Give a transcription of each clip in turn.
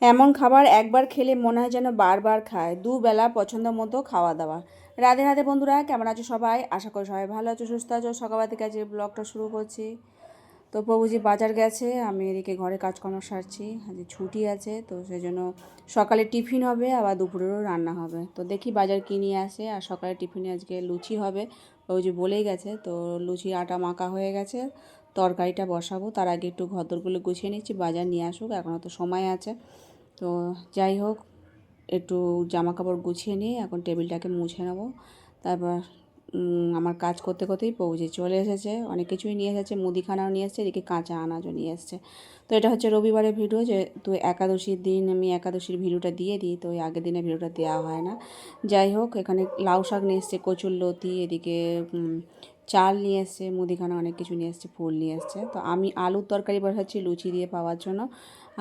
এমন খাবার একবার খেলে মনে হয় যেন বারবার খায়। দুবেলা পছন্দ মতো খাওয়া দাওয়া। রাধে রাধে বন্ধুরা, কেমন আছো সবাই? আশা করি সবাই ভালো আছো, সুস্থ আছো। সকালবেলা থেকে আজকে ব্লগটা শুরু করছি। তো প্রভুজি বাজার গেছে, আমি এদিকে ঘরে কাজকর্ম সারছি। আজকে ছুটি আছে, তো সেই জন্য সকালে টিফিন হবে, আবার দুপুরেরও রান্না হবে। তো দেখি বাজার কী নিয়ে আসে। আর সকালে টিফিনে আজকে লুচি হবে, প্রভুজি বলেই গেছে। তো লুচি আটা মাখা হয়ে গেছে, তরকারিটা বসাবো। তার আগে একটু ঘরদোরগুলো গুছিয়ে নিচ্ছি, বাজার নিয়ে আসুক, এখনও তো সময় আছে। তো যাই হোক, একটু জামা কাপড় গুছিয়ে নিয়ে এখন টেবিলটাকে মুছে নেবো। তারপর আমার কাজ করতে করতেই পৌঁছে চলে এসেছে, অনেক কিছুই নিয়ে এসেছে, মুদিখানাও নিয়ে এসেছে, এদিকে কাঁচা আনাজও নিয়ে এসেছে। তো এটা হচ্ছে রবিবারের ভিডিও, যে তো একাদশীর দিন আমি একাদশীর ভিডিওটা দিয়ে দিই, তো ওই আগের দিনে ভিডিওটা দেওয়া হয় না। যাই হোক, এখানে লাউ শাক নিয়ে এসছে, কচুর লতি, এদিকে চাল নিয়ে এসছে, মুদিখানা অনেক কিছু নিয়ে এসছে, ফুল নিয়ে এসছে। তো আমি আলুর তরকারি বসাচ্ছি লুচি দিয়ে পাওয়ার জন্য।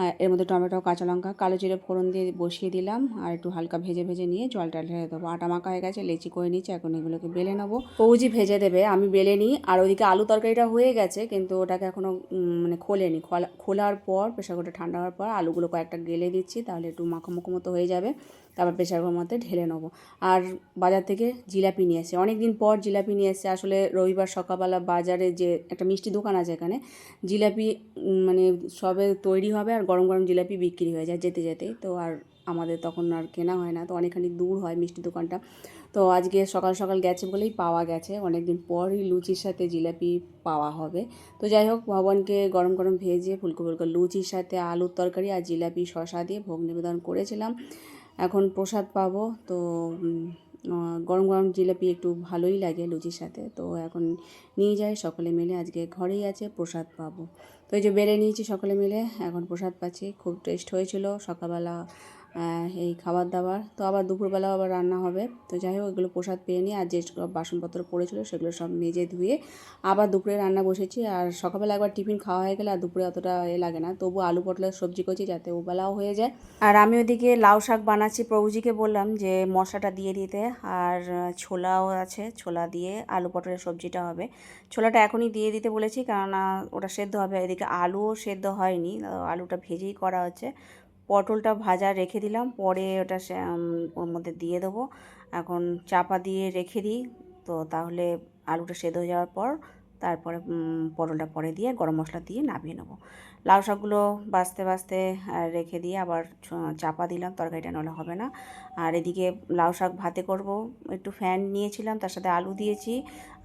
আর এর মধ্যে টমেটো, কাঁচা লঙ্কা, কালো জিরে ফোড়ন দিয়ে বসিয়ে দিলাম। আর একটু হালকা ভেজে ভেজে নিয়ে জলটা ঢেলে দেবো। আটা মাখা হয়ে গেছে, লেচি করে নিচ্ছি, এখন এগুলোকে বেলে নেবো। পৌজি ভেজে দেবে, আমি বেলে নিই। আর ওইদিকে আলু তরকারিটা হয়ে গেছে, কিন্তু ওটাকে এখনও মানে খোলেনি। খোলার পর প্রেশার কুকারটা ঠান্ডা হওয়ার পর আলুগুলো কয়েকটা গেলে দিচ্ছি, তাহলে একটু মাখো মতো হয়ে যাবে। তারপর প্রেশার কুকারের মধ্যে ঢেলে নেবো। আর বাজার থেকে জিলাপি নিয়ে এসেছে, অনেক দিন পর জিলাপি নিয়ে এসেছে। আসলে রবিবার সকালবেলা বাজারে যে একটা মিষ্টি দোকান আছে, এখানে জিলাপি মানে সবে তৈরি হবে আর গরম গরম জিলাপি বিক্রি হয়ে যায় যেতে যেতেই। তো আর আমাদের তখন আর কেনা হয় না, তো অনেকখানি দূর হয় মিষ্টি দোকানটা। তো আজকে সকাল সকাল গেছে বলেই পাওয়া গেছে, অনেক দিন পরই লুচির সাথে জিলাপি পাওয়া হবে। তো যাই হোক, ভগবানকে গরম গরম ভেজে ফুলকো ফুলকো লুচির সাথে আলুর তরকারি আর জিলাপি শসা দিয়ে ভোগ নিবেদন করেছিলাম। এখন প্রসাদ পাবো। তো গরম গরম জিলাপি একটু ভালোই লাগে লুচির সাথে। তো এখন নিয়ে যাই সকলে মিলে, আজকে ঘরেই আছে, প্রসাদ পাবো। তো এই যে বেড়ে নিয়েছি সকলে মিলে, এখন প্রসাদ পাচ্ছি। খুব টেস্ট হয়েছিল সকালবেলা এই খাবার দাবার। তো আবার দুপুরবেলাও আবার রান্না হবে। তো যাই হোক, এগুলো প্রসাদ পেয়ে নিই। আর যে বাসনপত্র পড়েছিল সেগুলো সব মেজে ধুয়ে আবার দুপুরে রান্না বসেছি। আর সকালবেলা একবার টিফিন খাওয়া হয়ে গেলে আর দুপুরে অতটা লাগে না। তবু আলু পটলের সবজি করছি যাতে ওবেলাও হয়ে যায়। আর আমি ওদিকে লাউ শাক বানাচ্ছি, প্রভুজিকে বললাম যে মশলাটা দিয়ে দিতে। আর ছোলাও আছে, ছোলা দিয়ে আলু পটলের সবজিটা হবে। ছোলাটা এখনই দিয়ে দিতে বলেছি, কেননা ওটা সেদ্ধ হবে। এদিকে আলুও সেদ্ধ হয়নি, আলুটা ভেজেই করা হচ্ছে। পটলটা ভাজা রেখে দিলাম, পরে ওটা ওর মধ্যে দিয়ে দেবো। এখন চাপা দিয়ে রেখে দিই, তো তাহলে আলুটা সেদ্ধ হয়ে যাওয়ার পর তারপরে পটলটা পরে দিয়ে গরম মশলা দিয়ে নামিয়ে নেবো। লাউ শাকগুলো বাছতে বাছতে রেখে দিয়ে আবার চাপা দিলাম, তরকারিটা নলে হবে না। আর এদিকে লাউ শাক ভাতে করব, একটু ফ্যান নিয়েছিলাম, তার সাথে আলু দিয়েছি।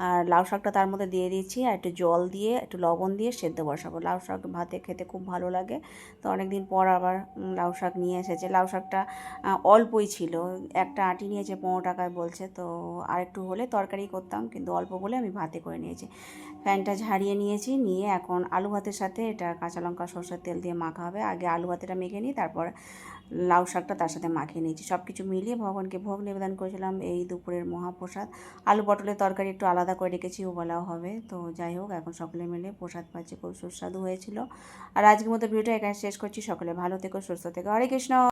আর লাউ শাকটা তার মধ্যে দিয়ে দিয়েছি, আর একটু জল দিয়ে একটু লবণ দিয়ে সেদ্ধ বসাবো। লাউ শাক ভাতে খেতে খুব ভালো লাগে। তো অনেক দিন পর আবার লাউ শাক নিয়ে এসেছে। লাউ শাকটা অল্পই ছিল, একটা আঁটি নিয়েছে 15 টাকায় বলছে। তো আরেকটু হলে তরকারি করতাম, কিন্তু অল্প বলে আমি ভাতে করে নিয়েছি। ফ্যানটা ঝাড়িয়ে নিয়েছি, নিয়ে এখন আলু ভাতের সাথে এটা কাঁচা লঙ্কা সরষের তেল দিয়ে মাখা হবে। আগে আলু ভাতেটা মেখে নিই, তারপর লাউ শাকটা তার সাথে মাখিয়ে নিয়েছি। সব কিছু মিলিয়ে ভগবানকে ভোগ নিবেদন করেছিলাম, এই দুপুরের মহাপ্রসাদ। আলু পটলের তরকারি একটু আলাদা করে রেখেছি, ওবেলাও হবে। তো যাই হোক, এখন সকলে মিলে প্রসাদ পাচ্ছি, খুব সুস্বাদু হয়েছিল। আর আজকের মতো ভিডিওটা এখানে শেষ করছি। সকলে ভালো থেকো, সুস্থ থেকো। হরে কৃষ্ণ।